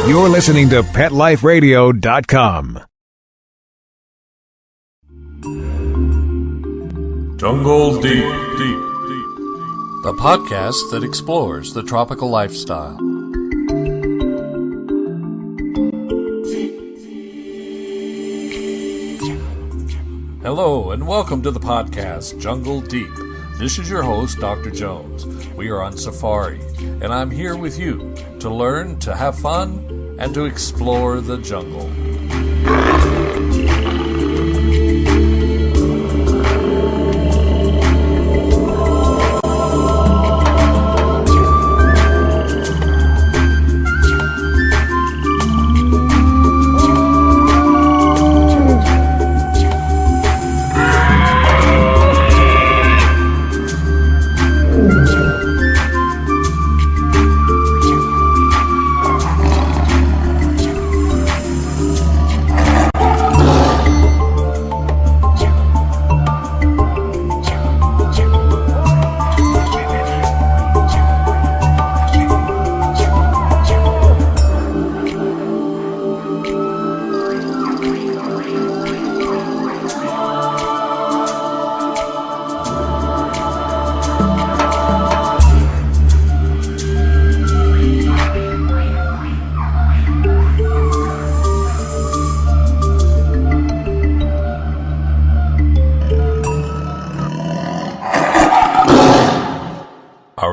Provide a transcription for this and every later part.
You're listening to PetLifeRadio.com. Jungle Deep, the podcast that explores the tropical lifestyle. Hello, and welcome to the podcast Jungle Deep. This is your host, Dr. Jones. We are on safari, and I'm here with you to learn, to have fun, and to explore the jungle.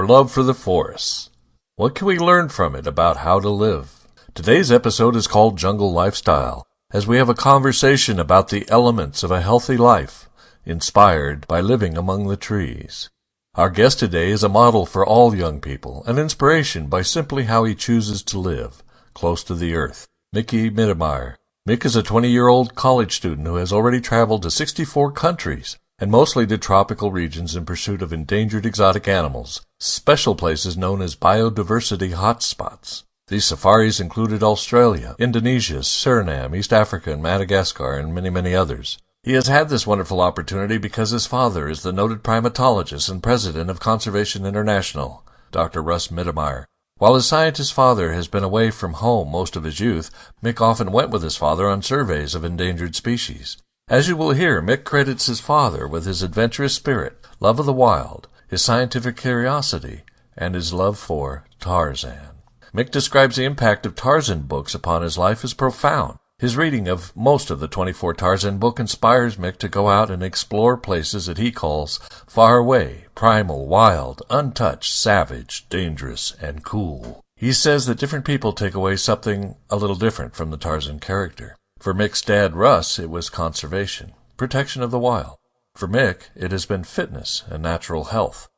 Love for the forests. What can we learn from it about how to live? Today's episode is called Jungle Lifestyle, as we have a conversation about the elements of a healthy life, inspired by living among the trees. Our guest today is a model for all young people, an inspiration by simply how he chooses to live, close to the earth. Mick Mittermeier. Mick is a 20-year-old college student who has already traveled to 64 countries, and mostly to tropical regions in pursuit of endangered exotic animals, special places known as Biodiversity Hotspots. These safaris included Australia, Indonesia, Surinam, East Africa, and Madagascar, and many, many others. He has had this wonderful opportunity because his father is the noted primatologist and president of Conservation International, Dr. Russ Mittermeier. While his scientist father has been away from home most of his youth, Mick often went with his father on surveys of endangered species. As you will hear, Mick credits his father with his adventurous spirit, love of the wild, his scientific curiosity, and his love for Tarzan. Mick describes the impact of Tarzan books upon his life as profound. His reading of most of the 24 Tarzan book inspires Mick to go out and explore places that he calls far away, primal, wild, untouched, savage, dangerous, and cool. He says that different people take away something a little different from the Tarzan character. For Mick's dad, Russ, it was conservation, protection of the wild. For Mick, it has been fitness and natural health.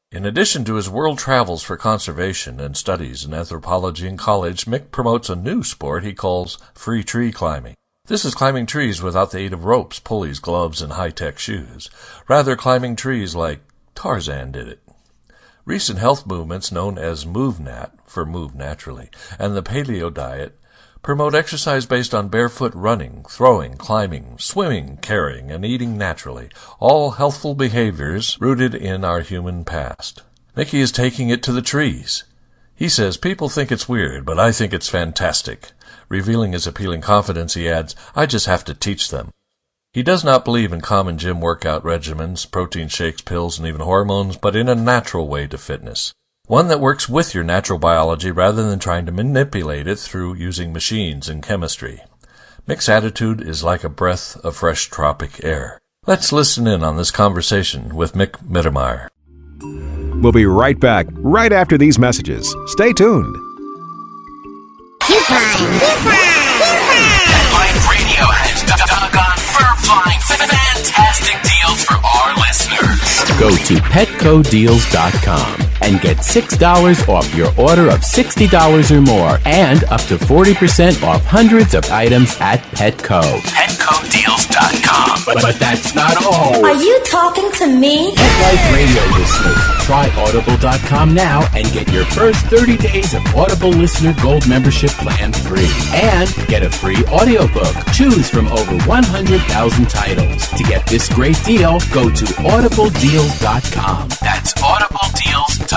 In addition to his world travels for conservation and studies in anthropology in college, Mick promotes a new sport he calls free tree climbing. This is climbing trees without the aid of ropes, pulleys, gloves, and high-tech shoes. Rather, climbing trees like Tarzan did it. Recent health movements known as MoveNat, for Move Naturally, and the Paleo Diet promote exercise based on barefoot running, throwing, climbing, swimming, carrying, and eating naturally, all healthful behaviors rooted in our human past. Mickey is taking it to the trees. He says, "People think it's weird, but I think it's fantastic." Revealing his appealing confidence, he adds, "I just have to teach them." He does not believe in common gym workout regimens, protein shakes, pills, and even hormones, but in a natural way to fitness. One that works with your natural biology rather than trying to manipulate it through using machines and chemistry. Mick's attitude is like a breath of fresh tropic air. Let's listen in on this conversation with Mick Mittermeier. We'll be right back, right after these messages. Stay tuned. Life Radio has doggone fur-flying fantastic deals for our listeners. Go to petcodeals.com and get $6 off your order of $60 or more, and up to 40% off hundreds of items at Petco. Petcodeals.com. But that's not all. Are you talking to me? Pet Life Radio listeners, try Audible.com now and get your first 30 days of Audible Listener Gold membership plan free. And get a free audiobook. Choose from over 100,000 titles. To get this great deal, go to audibledeals.com. That's audibledeals.com.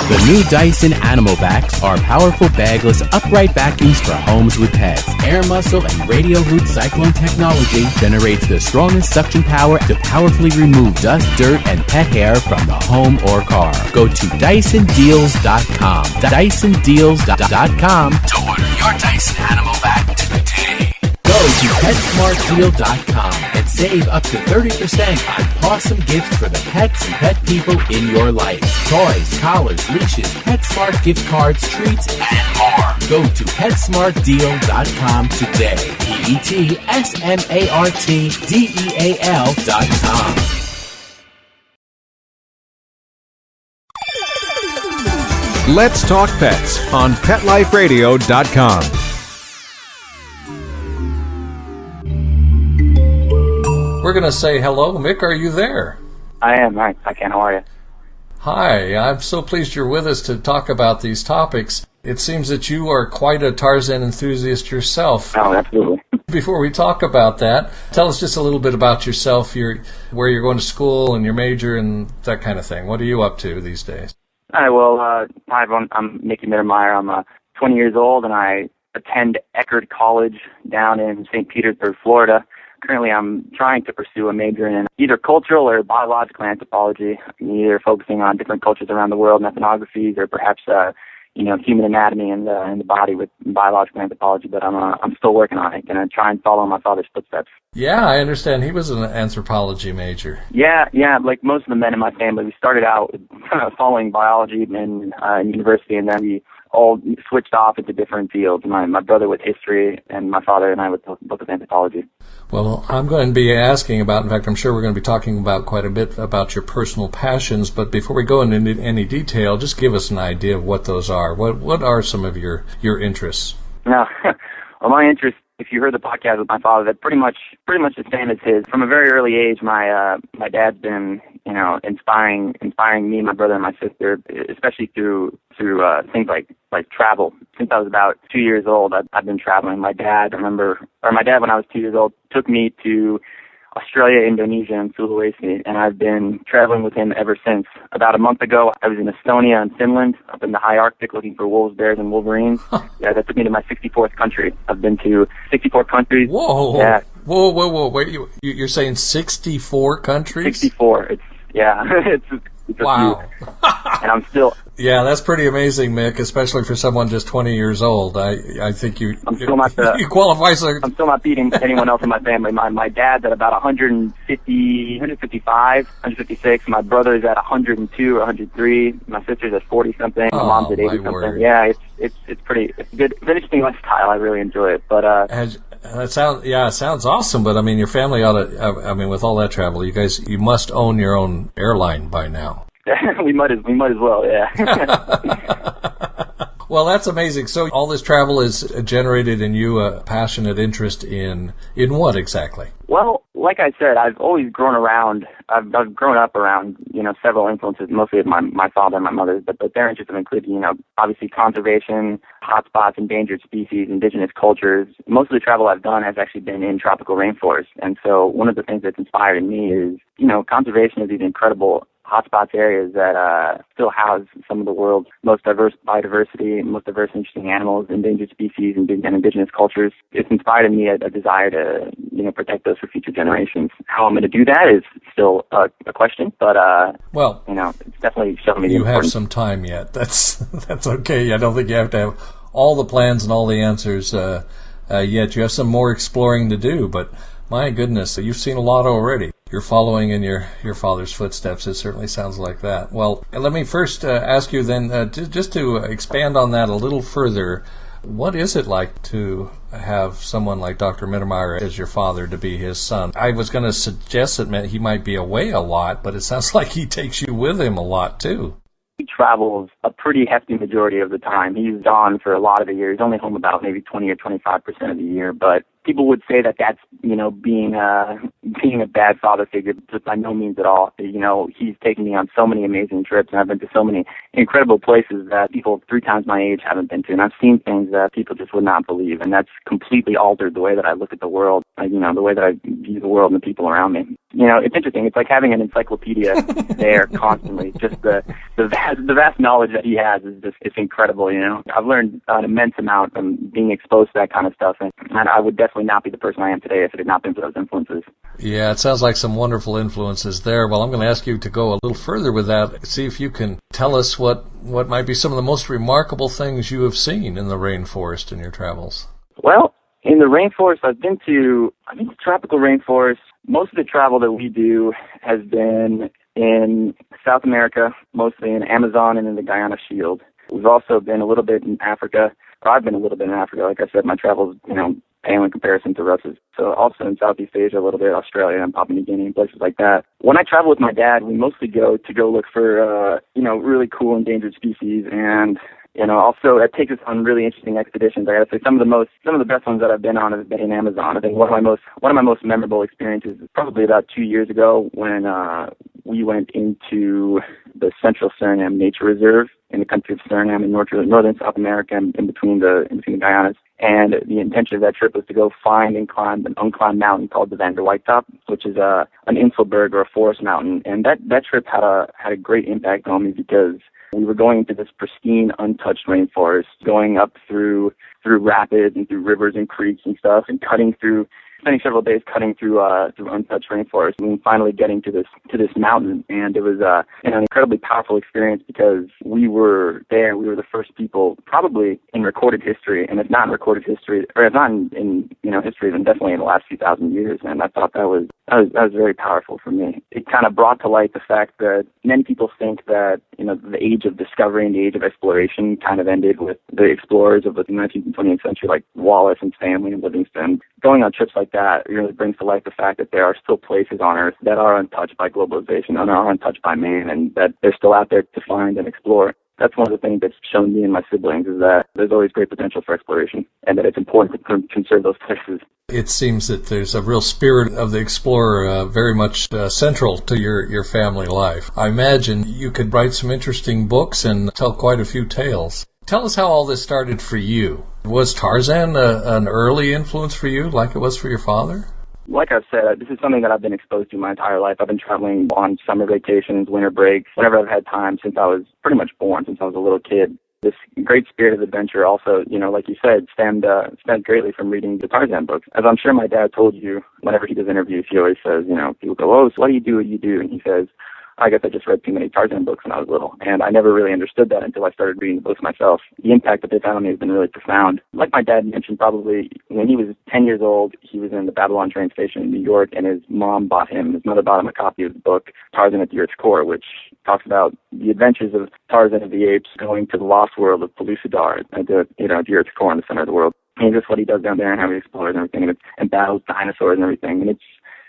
The new Dyson Animal Vacs are powerful bagless upright vacuums for homes with pets. Air muscle and radio root cyclone technology generates the strongest suction power to powerfully remove dust, dirt, and pet hair from the home or car. Go to DysonDeals.com. DysonDeals.com To order your Dyson Animal Vac today. Go to PetSmartDeal.com and save up to 30% on awesome gifts for the pets and pet people in your life. Toys, collars, leashes, PetSmart gift cards, treats, And more. Go to PetSmartDeal.com today. PetSmartDeal.com. Let's Talk Pets on PetLifeRadio.com. We're going to say hello. Mick, are you there? I am. Hi, Ken. How are you? Hi, I'm so pleased you're with us to talk about these topics. It seems that you are quite a Tarzan enthusiast yourself. Oh, absolutely. Before we talk about that, tell us just a little bit about yourself, where you're going to school and your major and that kind of thing. What are you up to these days? Hi, well, hi, everyone. I'm Mick Mittermeier. I'm 20 years old, and I attend Eckerd College down in St. Petersburg, Florida. Currently, I'm trying to pursue a major in either cultural or biological anthropology, either focusing on different cultures around the world and ethnographies, or perhaps human anatomy and the body with biological anthropology. But I'm still working on it, and try and follow my father's footsteps. Yeah, I understand. He was an anthropology major. Yeah. Like most of the men in my family, we started out following biology in university, and then we all switched off into different fields. My brother with history, and my father and I with both of anthropology. Well, I'm going to be asking about, in fact, I'm sure we're going to be talking about quite a bit about your personal passions, but before we go into any detail, just give us an idea of what those are. What are some of your interests? Now, well, my interest, if you heard the podcast with my father, that's pretty much the same as his. From a very early age, my dad's been, inspiring me, my brother, and my sister, especially through things like travel. Since I was about 2 years old, I've been traveling. My dad, when I was 2 years old, took me to Australia, Indonesia, and Sulawesi, and I've been traveling with him ever since. About a month ago, I was in Estonia and Finland, up in the high Arctic, looking for wolves, bears, and wolverines. Yeah, that took me to my 64th country. I've been to 64 countries. Whoa! Yeah. Whoa! Wait, you're saying 64 countries? 64. It's wow. And I'm still. Yeah, that's pretty amazing, Mick, especially for someone just 20 years old. I think you qualify. I'm still not beating anyone else in my family. My dad's at about 150, 155, 156. My brother's at 102 or 103. My sister's at 40-something. My mom's at 80-something. Word. Yeah, it's good. It's an interesting lifestyle. I really enjoy it. But it sounds awesome. But I mean, your family ought to. With all that travel, you must own your own airline by now. we might as well, yeah. Well, that's amazing. So all this travel has generated in you a passionate interest in what exactly? Well, like I said, I've always grown around. I've grown up around, several influences, mostly of my father and my mother, but their interests have included, obviously conservation, hotspots, endangered species, indigenous cultures. Most of the travel I've done has actually been in tropical rainforests. And so one of the things that's inspired in me is, conservation of these incredible hotspots areas that still house some of the world's most diverse biodiversity, most diverse interesting animals, endangered species, and indigenous cultures. It's inspired in me a desire to, protect those for future generations. How I'm going to do that is still a question, but it's definitely showing me the importance. You have some time yet. That's okay. I don't think you have to have all the plans and all the answers yet. You have some more exploring to do, but my goodness, you've seen a lot already. You're following in your father's footsteps. It certainly sounds like that. Well, let me first ask you then, just to expand on that a little further, what is it like to have someone like Dr. Mittermeier as your father to be his son? I was going to suggest that he might be away a lot, but it sounds like he takes you with him a lot, too. He travels a pretty hefty majority of the time. He's gone for a lot of the year. He's only home about maybe 20 or 25% of the year, but people would say that that's, being a bad father figure, just by no means at all. He's taken me on so many amazing trips, and I've been to so many incredible places that people 3 times my age haven't been to, and I've seen things that people just would not believe, and that's completely altered the way that I look at the world, the way that I view the world and the people around me. It's interesting. It's like having an encyclopedia there constantly. Just the vast knowledge that he has is just, it's incredible. I've learned an immense amount from being exposed to that kind of stuff, and I would definitely not be the person I am today if it had not been for those influences. Yeah, it sounds like some wonderful influences there. Well, I'm going to ask you to go a little further with that, see if you can tell us what might be some of the most remarkable things you have seen in the rainforest in your travels. Well, in the rainforest, I've been to tropical rainforests. Most of the travel that we do has been in South America, mostly in Amazon and in the Guyana Shield. We've also been a little bit in Africa, or I've been a little bit in Africa. Like I said, my travels, pale in comparison to Russ's. So also in Southeast Asia a little bit, Australia and Papua New Guinea and places like that. When I travel with my dad, we mostly go look for, really cool endangered species, and also that takes us on really interesting expeditions. I gotta say, some of the best ones that I've been on have been in Amazon. I think one of my most memorable experiences is probably about 2 years ago when we went into the Central Surinam Nature Reserve in the country of Surinam in northern South America, in between the Guyanas. And the intention of that trip was to go find and climb an unclimbed mountain called the Van der Whitetop, which is an Inselberg or a forest mountain. And that trip had a great impact on me because we were going into this pristine, untouched rainforest, going up through rapids and through rivers and creeks and stuff, and spending several days cutting through untouched rainforest, and finally getting to this mountain. And it was an incredibly powerful experience because we were there. We were the first people, probably in recorded history, and if not in recorded history, or if not in history, then definitely in the last few thousand years. And I thought that was very powerful for me. It kind of brought to light the fact that many people think that the age of discovery and the age of exploration kind of ended with the explorers of the 19th and 20th century, like Wallace and Stanley and Livingstone. Going on trips like that really brings to light the fact that there are still places on Earth that are untouched by globalization and are untouched by man, and that they're still out there to find and explore. That's one of the things that's shown me and my siblings, is that there's always great potential for exploration, and that it's important to conserve those places. It seems that there's a real spirit of the explorer very much central to your family life. I imagine you could write some interesting books and tell quite a few tales. Tell us how all this started for you. Was Tarzan an early influence for you, like it was for your father? Like I've said, this is something that I've been exposed to my entire life. I've been traveling on summer vacations, winter breaks, whenever I've had time since I was pretty much born, since I was a little kid. This great spirit of adventure also, like you said, stemmed greatly from reading the Tarzan books. As I'm sure my dad told you, whenever he does interviews, he always says, people go, "Oh, so what do you do? And he says, I guess I just read too many Tarzan books when I was little, and I never really understood that until I started reading the books myself. The impact that they've had on me has been really profound. Like my dad mentioned, probably when he was 10 years old, he was in the Babylon train station in New York, and his mother bought him a copy of the book Tarzan at the Earth's Core, which talks about the adventures of Tarzan of the apes going to the lost world of Pellucidar, at the Earth's core in the center of the world. And just what he does down there and how he explores and everything, and battles dinosaurs and everything. And it's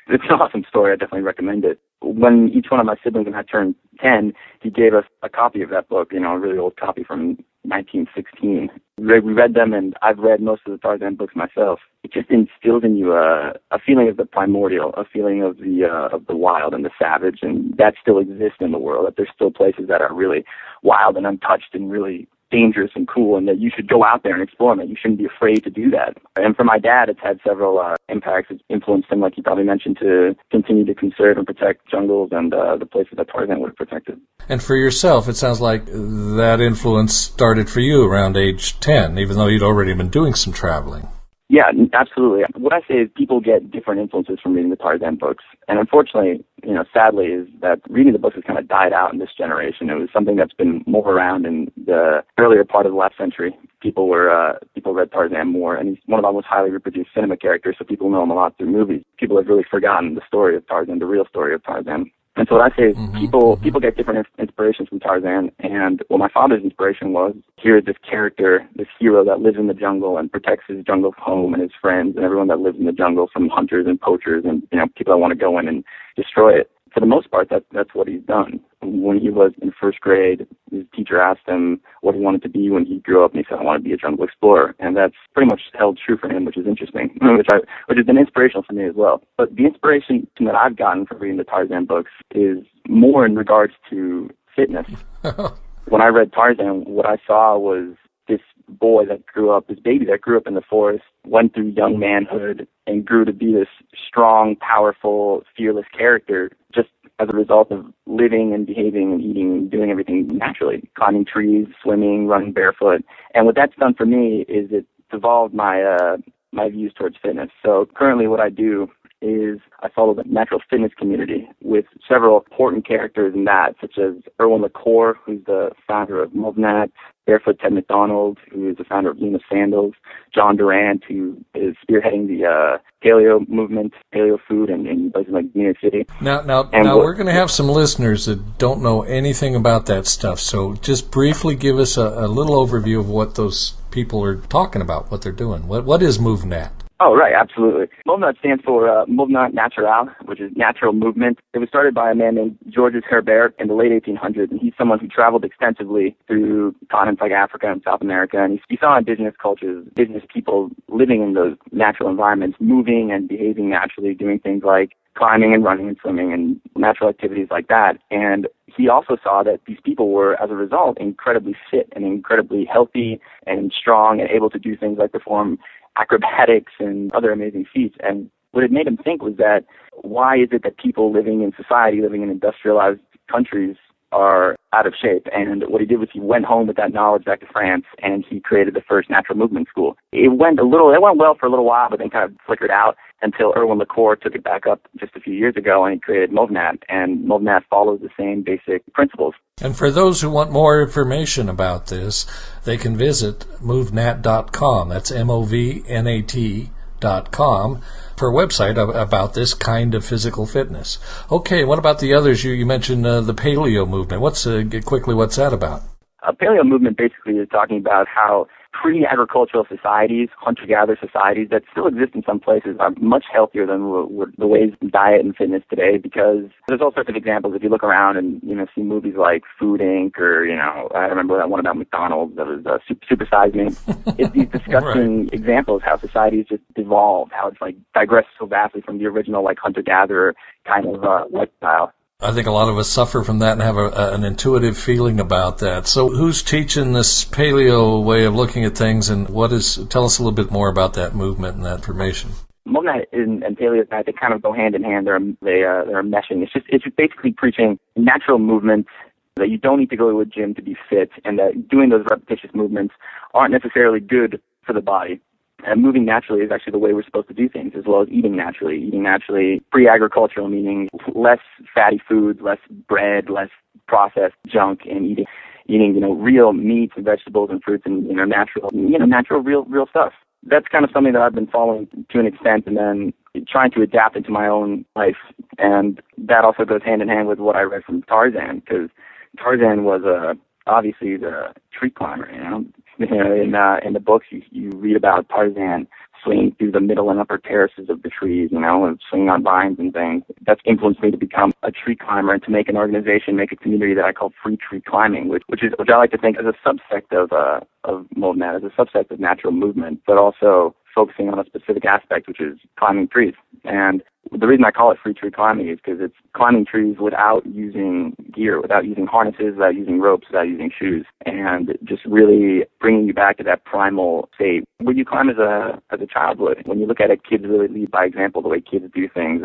an awesome story. I definitely recommend it. When each one of my siblings and I turned 10, he gave us a copy of that book, a really old copy from 1916. We read them, and I've read most of the Tarzan books myself. It just instills in you a feeling of the primordial, a feeling of the wild and the savage, and that still exists in the world, that there's still places that are really wild and untouched and really dangerous and cool, and that you should go out there and explore them, and you shouldn't be afraid to do that. And for my dad, it's had several impacts. It's influenced him, like he probably mentioned, to continue to conserve and protect jungles and the places that Tarzan would have protected. And for yourself, it sounds like that influence started for you around age 10, even though you'd already been doing some traveling. Yeah, absolutely. What I say is people get different influences from reading the Tarzan books. And unfortunately, sadly, is that reading the books has kind of died out in this generation. It was something that's been more around in the earlier part of the last century. People read Tarzan more, and he's one of our most highly reproduced cinema characters, so people know him a lot through movies. People have really forgotten the story of Tarzan, the real story of Tarzan. And so what I say is people get different inspirations from Tarzan, and what my father's inspiration was, here's this character, this hero that lives in the jungle and protects his jungle home and his friends and everyone that lives in the jungle from hunters and poachers and people that want to go in and destroy it. For the most part, that's what he's done. When he was in first grade, his teacher teacher asked him what he wanted to be when he grew up, and he said, I want to be a jungle explorer. And that's pretty much held true for him, which is interesting, which has been inspirational for me as well. But the inspiration that I've gotten from reading the Tarzan books is more in regards to fitness. When I read Tarzan, what I saw was this boy that grew up, this baby that grew up in the forest, went through young manhood, and grew to be this strong, powerful, fearless character just as a result of living and behaving and eating and doing everything naturally, climbing trees, swimming, running barefoot. And what that's done for me is it evolved my views towards fitness. So currently what I do is I follow the natural fitness community with several important characters in that, such as Erwin LaCour, who's the founder of Movnat, Barefoot Ted McDonald, who is the founder of Luna Sandals, John Durant, who is spearheading the paleo movement, paleo food in places like New York City. Now, we're going to have some listeners that don't know anything about that stuff, so just briefly give us a little overview of what those people are talking about, what they're doing. What is Movnat? Oh, right, absolutely. Movnat stands for Mouvement Naturel, which is natural movement. It was started by a man named Georges Herbert in the late 1800s, and he's someone who traveled extensively through continents like Africa and South America, and he saw indigenous cultures, indigenous people living in those natural environments, moving and behaving naturally, doing things like climbing and running and swimming and natural activities like that. And he also saw that these people were, as a result, incredibly fit and incredibly healthy and strong and able to do things like perform acrobatics and other amazing feats. And what it made him think was that why is it that people living in society, living in industrialized countries, are out of shape? And what he did was he went home with that knowledge back to France, and he created the first natural movement school. It went well for a little while, but then kind of flickered out until Erwin LaCour took it back up just a few years ago, and he created Movnat. And Movnat follows the same basic principles. And for those who want more information about this, they can visit movnat.com. That's MOVNAT.com for a website about this kind of physical fitness. Okay, what about the others? You mentioned the paleo movement. What's that about? Paleo movement basically is talking about how pre-agricultural societies, hunter-gatherer societies that still exist in some places are much healthier than the ways of diet and fitness today, because there's all sorts of examples. If you look around and, see movies like Food Inc. or, I remember that one about McDonald's that was Super Size Me. It's these disgusting right. examples how societies just evolved, how it's digressed so vastly from the original hunter-gatherer kind of lifestyle. I think a lot of us suffer from that and have an intuitive feeling about that. So who's teaching this paleo way of looking at things, and tell us a little bit more about that movement and that information. Movnat and paleo diet, they kind of go hand in hand. They're meshing. It's just basically preaching natural movements, that you don't need to go to a gym to be fit, and that doing those repetitious movements aren't necessarily good for the body. And moving naturally is actually the way we're supposed to do things, as well as eating naturally. Eating naturally, pre-agricultural, meaning less fatty foods, less bread, less processed junk, and eating real meats and vegetables and fruits and natural real stuff. That's kind of something that I've been following to an extent, and then trying to adapt into my own life. And that also goes hand in hand with what I read from Tarzan, because Tarzan was obviously the tree climber. In the books, you read about Tarzan swinging through the middle and upper terraces of the trees, and swinging on vines and things. That's influenced me to become a tree climber and to make a community that I call Free Tree Climbing, which I like to think as a subsect of Movnat, as a subsect of natural movement, but also focusing on a specific aspect, which is climbing trees. And the reason I call it free tree climbing is because it's climbing trees without using gear, without using harnesses, without using ropes, without using shoes, and just really bringing you back to that primal state where you climb as a child would. When you look at it, kids really lead by example. The way kids do things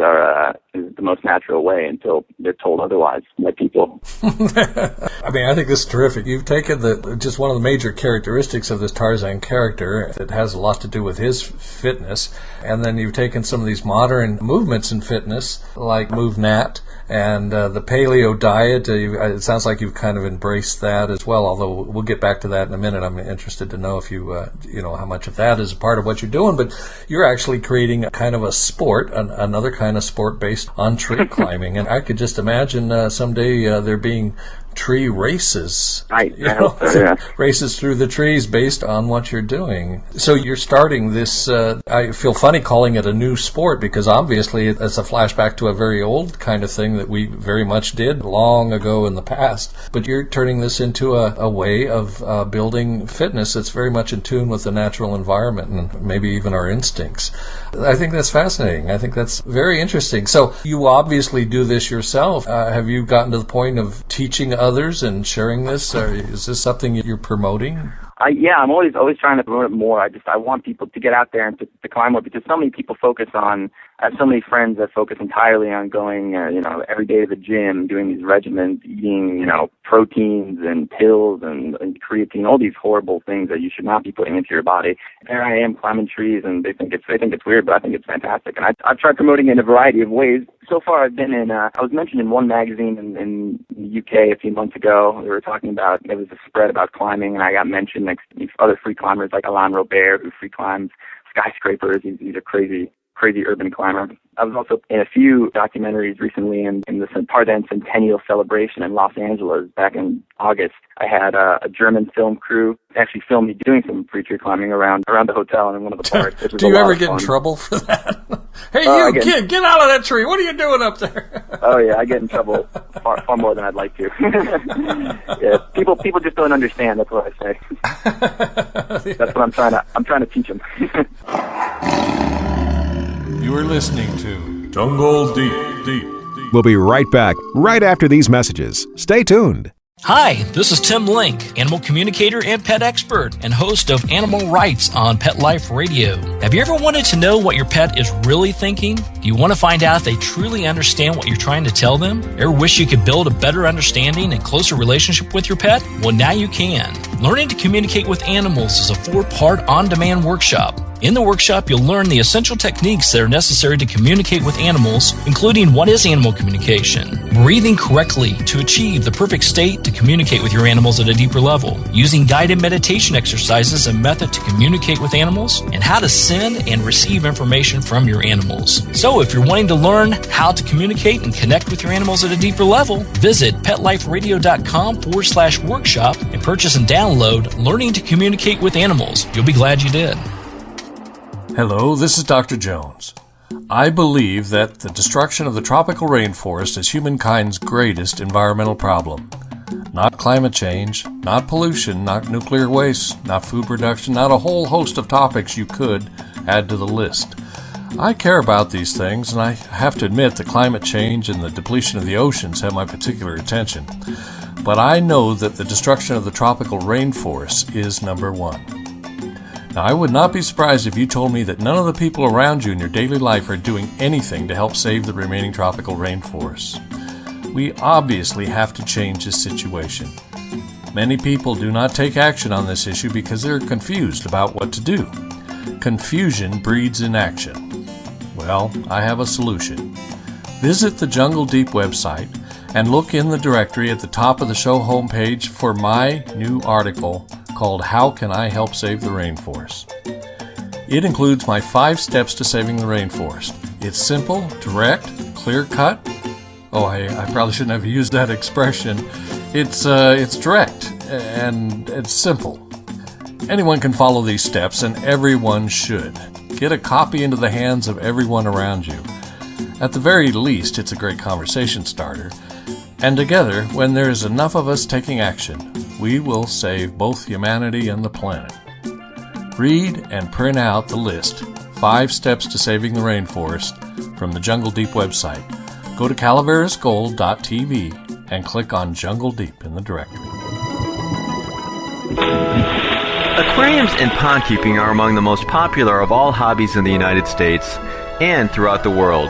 is the most natural way until they're told otherwise by people. I think this is terrific. You've taken just one of the major characteristics of this Tarzan character that has a lot to do with his fitness, and then you've taken some of these modern movements in fitness like Movnat and the paleo diet. It sounds like you've kind of embraced that as well, although we'll get back to that in a minute. I'm interested to know if you how much of that is a part of what you're doing, but you're actually creating a kind of a sport, another kind of sport based on tree climbing. And I could just imagine someday there being tree races. I hope so, yeah. Races through the trees based on what you're doing. So you're starting this, I feel funny calling it a new sport because obviously it's a flashback to a very old kind of thing that we very much did long ago in the past. But you're turning this into a way of building fitness that's very much in tune with the natural environment and maybe even our instincts. I think that's fascinating. I think that's very interesting. So you obviously do this yourself. Have you gotten to the point of teaching others and sharing this? Or is this something you're promoting? I'm always trying to promote it more. I want people to get out there and to climb more because so many people focus on. I have so many friends that focus entirely on going, every day to the gym, doing these regimens, eating, proteins and pills and creatine, all these horrible things that you should not be putting into your body. There I am climbing trees, and they think it's weird, but I think it's fantastic. And I've tried promoting it in a variety of ways. So far, I've been in. I was mentioned in one magazine in the UK a few months ago. They were talking about there was a spread about climbing, and I got mentioned next to these other free climbers like Alain Robert, who free climbs skyscrapers. He's a crazy urban climber. I was also in a few documentaries recently in the TARZAN Centennial celebration in Los Angeles back in August. I had a German film crew actually film me doing some free tree climbing around the hotel and in one of the parks. Do you ever get in trouble for that? Hey, you kid, get out of that tree. What are you doing up there? Oh, yeah, I get in trouble far more than I'd like to. Yeah, people just don't understand. That's what I say. That's what I'm trying to teach them. You are listening to Jungle Deep. We'll be right back right after these messages. Stay tuned. Hi, this is Tim Link, animal communicator and pet expert and host of Animal Rights on Pet Life Radio. Have you ever wanted to know what your pet is really thinking? Do you want to find out if they truly understand what you're trying to tell them? Ever wish you could build a better understanding and closer relationship with your pet? Well, now you can. Learning to communicate with animals is a 4-part on-demand workshop. In the workshop, you'll learn the essential techniques that are necessary to communicate with animals, including what is animal communication, breathing correctly to achieve the perfect state to communicate with your animals at a deeper level, using guided meditation exercises and method to communicate with animals, and how to send and receive information from your animals. So if you're wanting to learn how to communicate and connect with your animals at a deeper level, visit PetLifeRadio.com/workshop and purchase and download Learning to Communicate with Animals. You'll be glad you did. Hello, this is Dr. Jones. I believe that the destruction of the tropical rainforest is humankind's greatest environmental problem. Not climate change, not pollution, not nuclear waste, not food production, not a whole host of topics you could add to the list. I care about these things, and I have to admit that climate change and the depletion of the oceans have my particular attention. But I know that the destruction of the tropical rainforest is number one. Now, I would not be surprised if you told me that none of the people around you in your daily life are doing anything to help save the remaining tropical rainforests. We obviously have to change this situation. Many people do not take action on this issue because they're confused about what to do. Confusion breeds inaction. Well, I have a solution. Visit the Jungle Deep website and look in the directory at the top of the show homepage for my new article called How Can I Help Save the Rainforest? It includes my 5 steps to saving the rainforest. It's simple, direct, clear-cut. Oh, I probably shouldn't have used that expression. It's direct and it's simple. Anyone can follow these steps, and everyone should. Get a copy into the hands of everyone around you. At the very least, it's a great conversation starter. And together, when there is enough of us taking action, we will save both humanity and the planet. Read and print out the list, 5 Steps to Saving the Rainforest, from the Jungle Deep website. Go to calaverasgold.tv and click on Jungle Deep in the directory. Aquariums and pond keeping are among the most popular of all hobbies in the United States and throughout the world.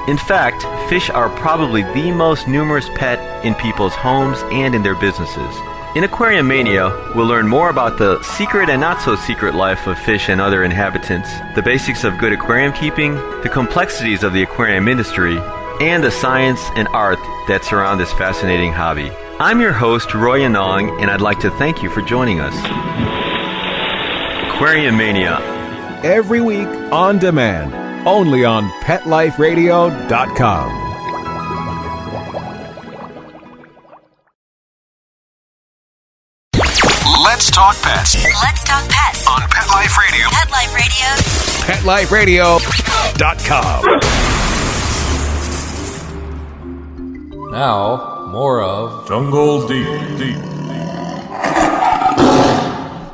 In fact, fish are probably the most numerous pet in people's homes and in their businesses. In Aquarium Mania, we'll learn more about the secret and not so secret life of fish and other inhabitants, the basics of good aquarium keeping, the complexities of the aquarium industry, and the science and art that surround this fascinating hobby. I'm your host, Roy Anong, and I'd like to thank you for joining us. Aquarium Mania. Every week on demand, only on PetLifeRadio.com. Let's talk pets Let's talk pets on Pet Life Radio. Pet Life Radio. PetLifeRadio.com. Now, more of Jungle Deep.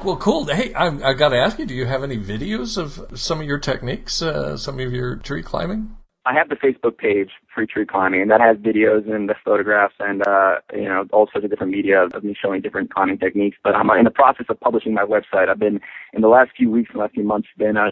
Well, cool. Hey, I got to ask you, do you have any videos of some of your techniques, some of your tree climbing? I have the Facebook page, Free Tree Climbing, and that has videos and the photographs and, all sorts of different media of me showing different climbing techniques. But I'm in the process of publishing my website. I've been, in the last few weeks, the last few months,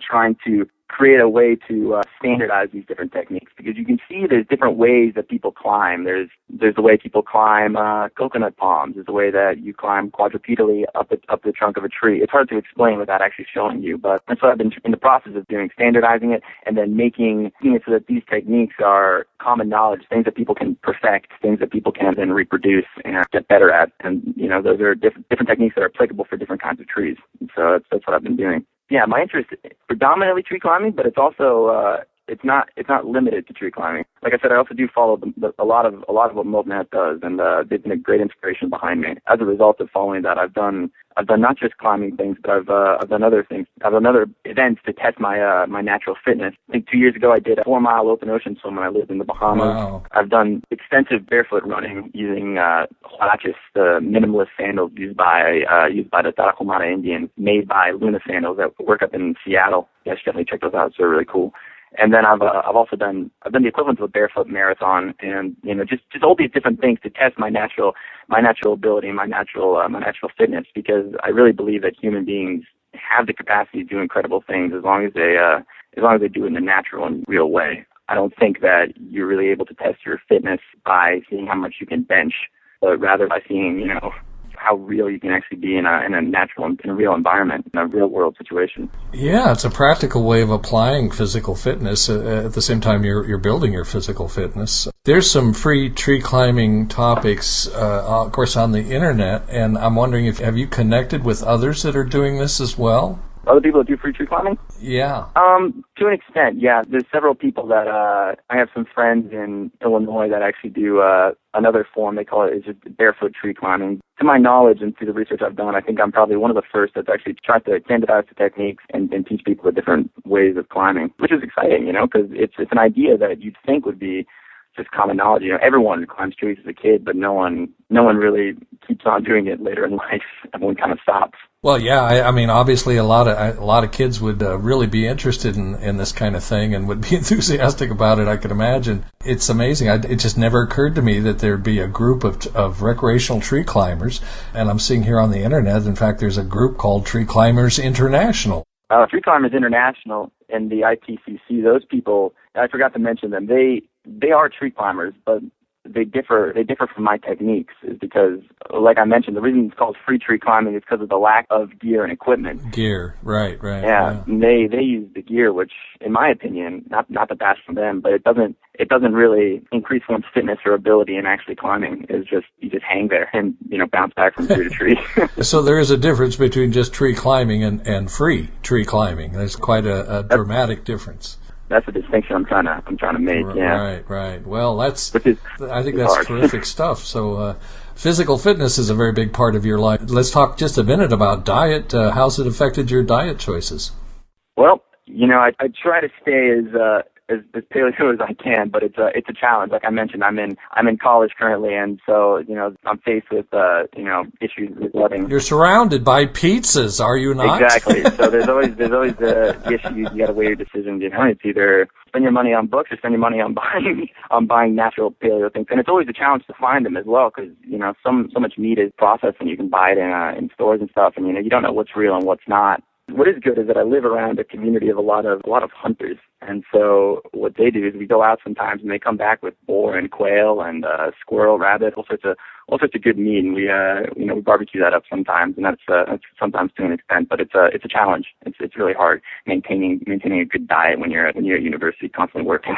trying to create a way to standardize these different techniques, because you can see there's different ways that people climb. There's the way people climb coconut palms. There's the way that you climb quadrupedally up the trunk of a tree. It's hard to explain without actually showing you, but that's what I've been in the process of doing, standardizing it and then making it so that these techniques are common knowledge, things that people can perfect, things that people can then reproduce and get better at. And, those are different techniques that are applicable for different kinds of trees. And so that's what I've been doing. Yeah, my interest is predominantly tree climbing, but it's also it's not limited to tree climbing. Like I said, I also do follow a lot of what Moltenhat does, and they've been a great inspiration behind me. As a result of following that, I've done not just climbing things, but I've done other things. I've done other events to test my my natural fitness. I think 2 years ago I did a 4-mile open ocean swim when I lived in the Bahamas. Wow. I've done extensive barefoot running using huaraches, the minimalist sandals used by the Tarahumara Indians, made by Luna Sandals that work up in Seattle. You should definitely check those out. They're really cool. And then I've also done the equivalent of a barefoot marathon, and just all these different things to test my natural ability, my natural fitness, because I really believe that human beings have the capacity to do incredible things as long as they do it in a natural and real way. I don't think that you're really able to test your fitness by seeing how much you can bench, but rather by seeing how real you can actually be in a natural, in a real environment, in a real world situation. Yeah, it's a practical way of applying physical fitness. At the same time, you're building your physical fitness. There's some free tree climbing topics, of course, on the internet, and I'm wondering have you connected with others that are doing this as well? Other people that do free tree climbing? Yeah. To an extent, yeah. There's several people that I have some friends in Illinois that actually do another form. They call it is just barefoot tree climbing. To my knowledge and through the research I've done, I think I'm probably one of the first that's actually tried to standardize the techniques and teach people the different ways of climbing, which is exciting, because it's an idea that you'd think would be just common knowledge. Everyone climbs trees as a kid, but no one really keeps on doing it later in life. Everyone kind of stops. Well, yeah, I mean, obviously a lot of kids would really be interested in this kind of thing and would be enthusiastic about it, I could imagine. It's amazing. It just never occurred to me that there'd be a group of recreational tree climbers, and I'm seeing here on the internet, in fact, there's a group called Tree Climbers International. Tree Climbers International and the IPCC, those people, I forgot to mention them, they are tree climbers, but they differ from my techniques, is because, like I mentioned, the reason it's called free tree climbing is because of the lack of gear and equipment. Gear, right. Yeah. They use the gear, which, in my opinion, not the best for them, but it doesn't really increase one's fitness or ability in actually climbing. It's just you just hang there and bounce back from tree to tree. So there is a difference between just tree climbing and free tree climbing. There's quite a dramatic difference. That's the distinction I'm trying to make. Yeah. Right. Well, I think that's terrific stuff. So, physical fitness is a very big part of your life. Let's talk just a minute about diet. How's it affected your diet choices? Well, I try to stay as paleo as I can, but it's a challenge. Like I mentioned, I'm in college currently, and so I'm faced with issues with loving. You're surrounded by pizzas, are you not? Exactly. So there's always the issue. You got to weigh your decisions. It's either spend your money on books or spend your money on buying natural paleo things, and it's always a challenge to find them as well, because so much meat is processed and you can buy it in stores and stuff, and you don't know what's real and what's not. What is good is that I live around a community of a lot of hunters, and so what they do is we go out sometimes and they come back with boar and quail and squirrel, rabbit, all sorts of good meat, and we barbecue that up sometimes, and that's sometimes to an extent, but it's a challenge. It's really hard maintaining a good diet when you're at university, constantly working.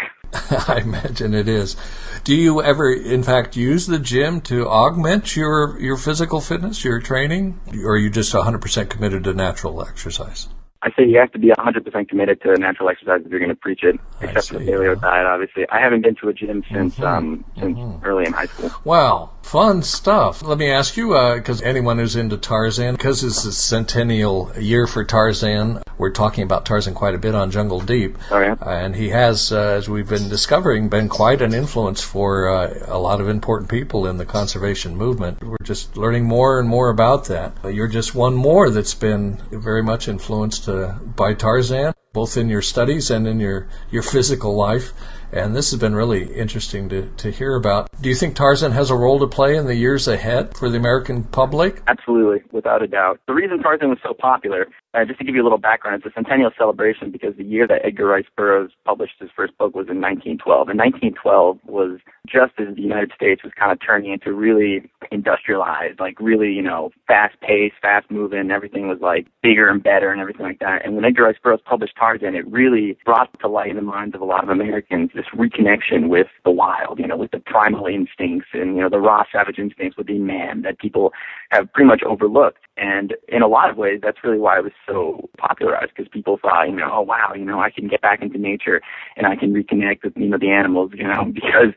I imagine it is. Do you ever, in fact, use the gym to augment your physical fitness, your training, or are you just 100% committed to natural exercise? I say you have to be 100% committed to natural exercise if you're going to preach it, except for the paleo diet, obviously. I haven't been to a gym since early in high school. Well, Fun stuff. Let me ask you, because anyone who's into Tarzan, because it's the centennial year for Tarzan, we're talking about Tarzan quite a bit on Jungle Deep. Oh, yeah? And he has, as we've been discovering, been quite an influence for a lot of important people in the conservation movement. We're just learning more and more about that. You're just one more that's been very much influenced by Tarzan, both in your studies and in your physical life. And this has been really interesting to hear about. Do you think Tarzan has a role to play in the years ahead for the American public? Absolutely, without a doubt. The reason Tarzan was so popular, just to give you a little background, it's a centennial celebration because the year that Edgar Rice Burroughs published his first book was in 1912. And 1912 was just as the United States was kind of turning into really industrialized, like really, fast-paced, fast-moving. Everything was like bigger and better and everything like that. And when Edgar Rice Burroughs published Tarzan, it really brought to light in the minds of a lot of Americans this reconnection with the wild, with the primal instincts and, the raw savage instincts with being man that people have pretty much overlooked. And in a lot of ways, that's really why it was so popularized, because people thought, oh, wow, I can get back into nature and I can reconnect with, the animals, because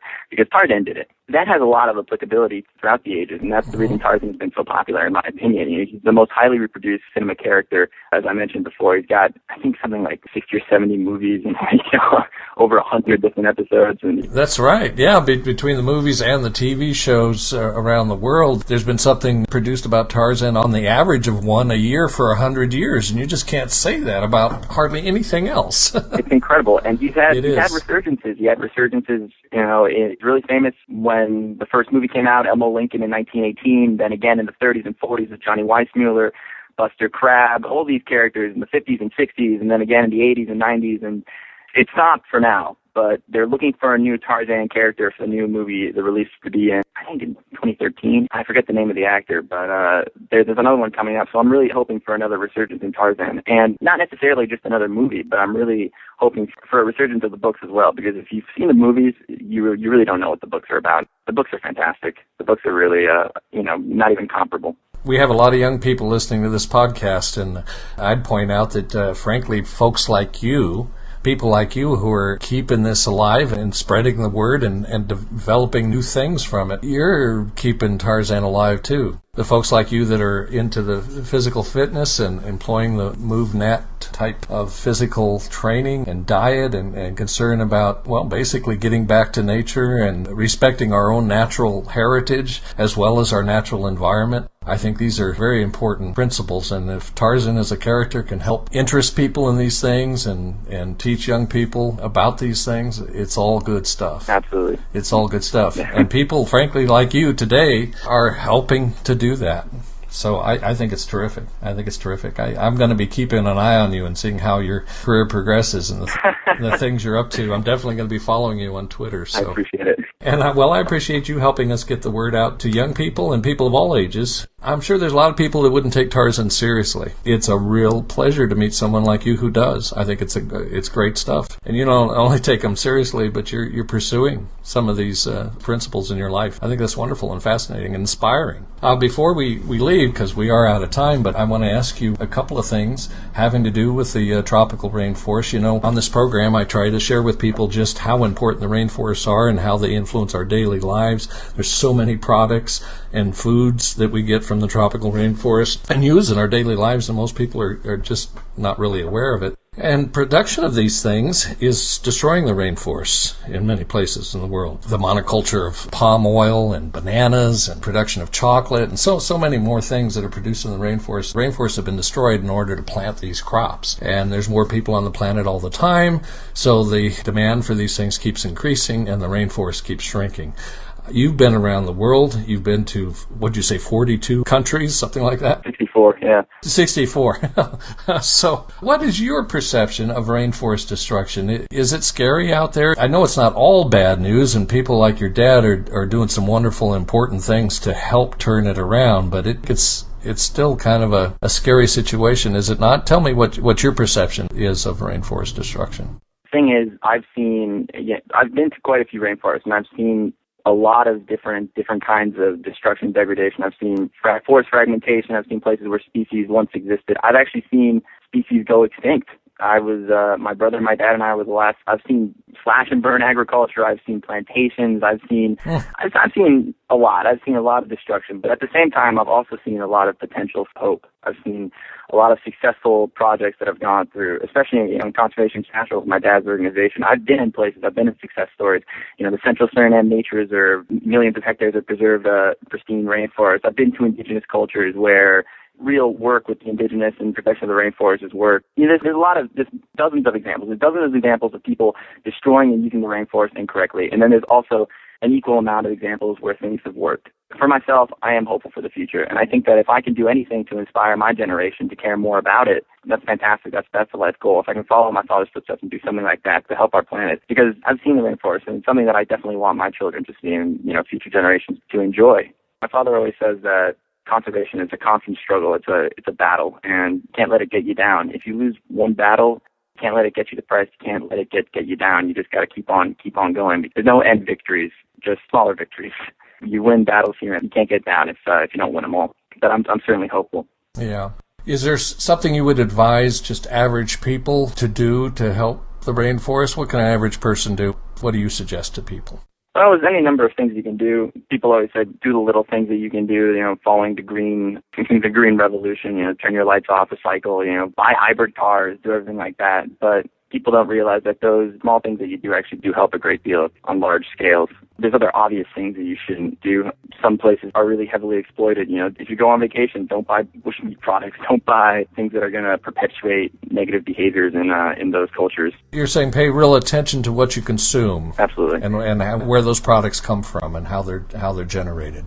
Tarzan did it. That has a lot of applicability throughout the ages, and that's the reason Tarzan has been so popular, in my opinion. He's the most highly reproduced cinema character, as I mentioned before. He's got, I think, something like 60 or 70 movies and over 100 different episodes. And that's right. Yeah, between the movies and the TV shows around the world, there's been something produced about Tarzan on the average of one a year for 100 years, and you just can't say that about hardly anything else. It's incredible, and he's had resurgences. He had resurgences. It's really famous when the first movie came out, Elmo Lincoln in 1918. Then again in the 30s and 40s with Johnny Weissmuller, Buster Crabbe, all these characters in the 50s and 60s, and then again in the 80s and 90s. And it stopped for now, but they're looking for a new Tarzan character for the new movie. The release to be in, I think, in 2013. I forget the name of the actor, but there's another one coming up. So I'm really hoping for another resurgence in Tarzan, and not necessarily just another movie, but I'm really hoping for a resurgence of the books as well. Because if you've seen the movies, you really don't know what the books are about. The books are fantastic. The books are really, not even comparable. We have a lot of young people listening to this podcast, and I'd point out that, frankly, folks like you, people like you who are keeping this alive and spreading the word and developing new things from it, you're keeping Tarzan alive too. The folks like you that are into the physical fitness and employing the MoveNet type of physical training and diet and concern about, basically getting back to nature and respecting our own natural heritage as well as our natural environment. I think these are very important principles, and if Tarzan as a character can help interest people in these things and teach young people about these things, it's all good stuff. Absolutely. It's all good stuff. And people, frankly, like you today are helping to do that. So I think it's terrific. I'm going to be keeping an eye on you and seeing how your career progresses and the things you're up to. I'm definitely going to be following you on Twitter. So. I appreciate it. And I appreciate you helping us get the word out to young people and people of all ages. I'm sure there's a lot of people that wouldn't take Tarzan seriously. It's a real pleasure to meet someone like you who does. I think it's great stuff. And you don't only take them seriously, but you're pursuing some of these principles in your life. I think that's wonderful and fascinating and inspiring. Before we leave, because we are out of time, but I want to ask you a couple of things having to do with the tropical rainforest. On this program, I try to share with people just how important the rainforests are and how they influence our daily lives. There's so many products and foods that we get from the tropical rainforest and use in our daily lives, and most people are just not really aware of it. And production of these things is destroying the rainforests in many places in the world. The monoculture of palm oil and bananas and production of chocolate and so many more things that are produced in the rainforest. The rainforests have been destroyed in order to plant these crops. And there's more people on the planet all the time, so the demand for these things keeps increasing and the rainforest keeps shrinking. You've been around the world. You've been to, 42 countries, something like that? 64, yeah. 64. So what is your perception of rainforest destruction? Is it scary out there? I know it's not all bad news, and people like your dad are doing some wonderful, important things to help turn it around, but it's still kind of a scary situation, is it not? Tell me what your perception is of rainforest destruction. The thing is, I've been to quite a few rainforests, and I've seen a lot of different kinds of destruction and degradation. I've seen forest fragmentation. I've seen places where species once existed. I've actually seen species go extinct. I was, my brother, my dad, and I were the last. I've seen slash and burn agriculture. I've seen plantations. I've seen a lot. I've seen a lot of destruction. But at the same time, I've also seen a lot of potential hope. I've seen a lot of successful projects that I've gone through, especially in Conservation International with my dad's organization. I've been in places. I've been in success stories. The Central Surinam Nature Reserve, millions of hectares of preserved pristine rainforest. I've been to indigenous cultures where real work with the indigenous and protection of the rainforest is work. There's a lot of, just dozens of examples. There's dozens of examples of people destroying and using the rainforest incorrectly. And then there's also an equal amount of examples where things have worked. For myself, I am hopeful for the future. And I think that if I can do anything to inspire my generation to care more about it, that's fantastic. That's a life goal. If I can follow my father's footsteps and do something like that to help our planet. Because I've seen the rainforest, and it's something that I definitely want my children to see and, future generations to enjoy. My father always says that conservation is a constant struggle. It's a battle, and can't let it get you down. If you lose one battle, can't let it get you depressed. You can't let it get you down. You just got to keep on going. There's no end victories, just smaller victories. You win battles here, and you can't get down if you don't win them all. But I'm certainly hopeful. Yeah. Is there something you would advise just average people to do to help the rainforest? What can an average person do? What do you suggest to people? Well, there's any number of things you can do. People always say, do the little things that you can do, following the green revolution, turn your lights off, recycle, buy hybrid cars, do everything like that. But people don't realize that those small things that you do actually do help a great deal on large scales. There's other obvious things that you shouldn't do. Some places are really heavily exploited. If you go on vacation, don't buy bushmeat products. Don't buy things that are going to perpetuate negative behaviors in those cultures. You're saying pay real attention to what you consume. Absolutely. And where those products come from and how they're generated.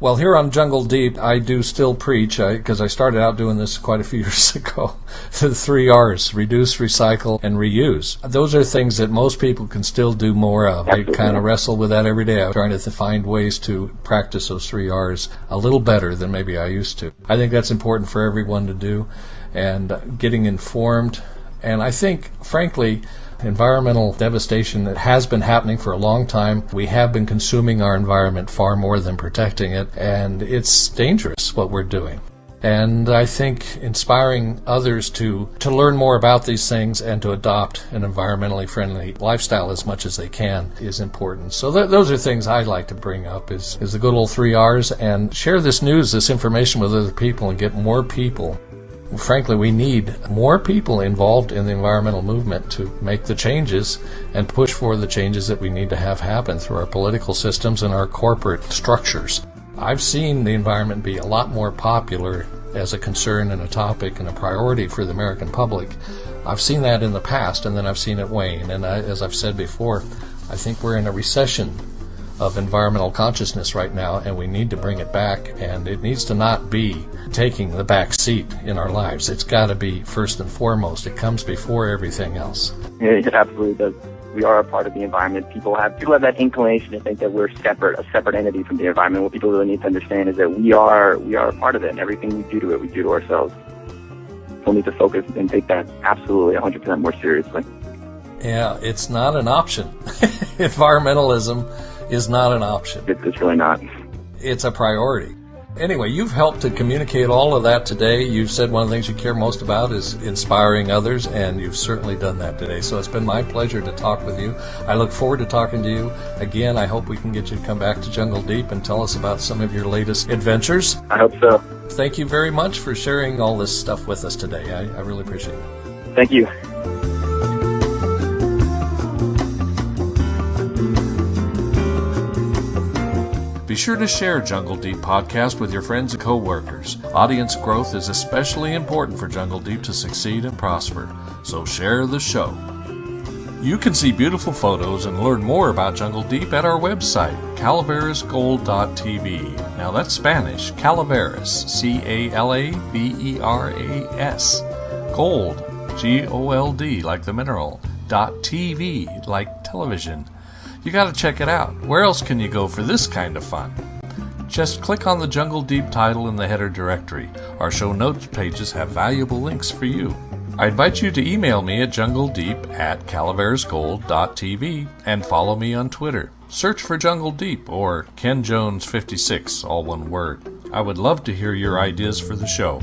Well, here on Jungle Deep, I do still preach, because I started out doing this quite a few years ago, the 3 R's, reduce, recycle, and reuse. Those are things that most people can still do more of. I kind of wrestle with that every day. I'm trying to find ways to practice those 3 R's a little better than maybe I used to. I think that's important for everyone to do, and getting informed. And I think, frankly, environmental devastation that has been happening for a long time. We have been consuming our environment far more than protecting it, and it's dangerous what we're doing. And I think inspiring others to learn more about these things and to adopt an environmentally friendly lifestyle as much as they can is important. So those are things I like to bring up is the good old 3 R's, and share this news, this information with other people and get more people. Frankly, we need more people involved in the environmental movement to make the changes and push for the changes that we need to have happen through our political systems and our corporate structures. I've seen the environment be a lot more popular as a concern and a topic and a priority for the American public. I've seen that in the past, and then I've seen it wane. And as I've said before, I think we're in a recession of environmental consciousness right now, and we need to bring it back, and it needs to not be taking the back seat in our lives. It's got to be first and foremost. It comes before everything else. Yeah, it absolutely does. We are a part of the environment. People have that inclination to think that we're a separate entity from the environment. What people really need to understand is that we are a part of it, and everything we do to it, we do to ourselves. We'll need to focus and take that absolutely 100% more seriously. Yeah, it's not an option. Environmentalism is not an option. It's really not. It's a priority. Anyway, you've helped to communicate all of that today. You've said one of the things you care most about is inspiring others, and you've certainly done that today. So it's been my pleasure to talk with you. I look forward to talking to you again. I hope we can get you to come back to Jungle Deep and tell us about some of your latest adventures. I hope so. Thank you very much for sharing all this stuff with us today. I really appreciate it. Thank you. Be sure to share Jungle Deep podcast with your friends and co-workers. Audience growth is especially important for Jungle Deep to succeed and prosper, so share the show. You can see beautiful photos and learn more about Jungle Deep at our website, calaverasgold.tv. Now that's Spanish, Calaveras, C-A-L-A-V-E-R-A-S, gold, G-O-L-D, like the mineral, .tv, like television. You got to check it out. Where else can you go for this kind of fun? Just click on the Jungle Deep title in the header directory. Our show notes pages have valuable links for you. I invite you to email me at jungledeep@calaverasgold.tv and follow me on Twitter. Search for Jungle Deep or Ken Jones 56, all one word. I would love to hear your ideas for the show.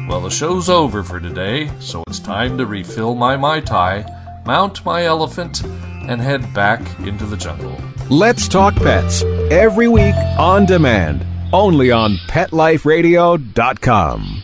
Well, the show's over for today, so it's time to refill my Mai Tai, mount my elephant, and head back into the jungle. Let's Talk Pets, every week on demand, only on PetLifeRadio.com.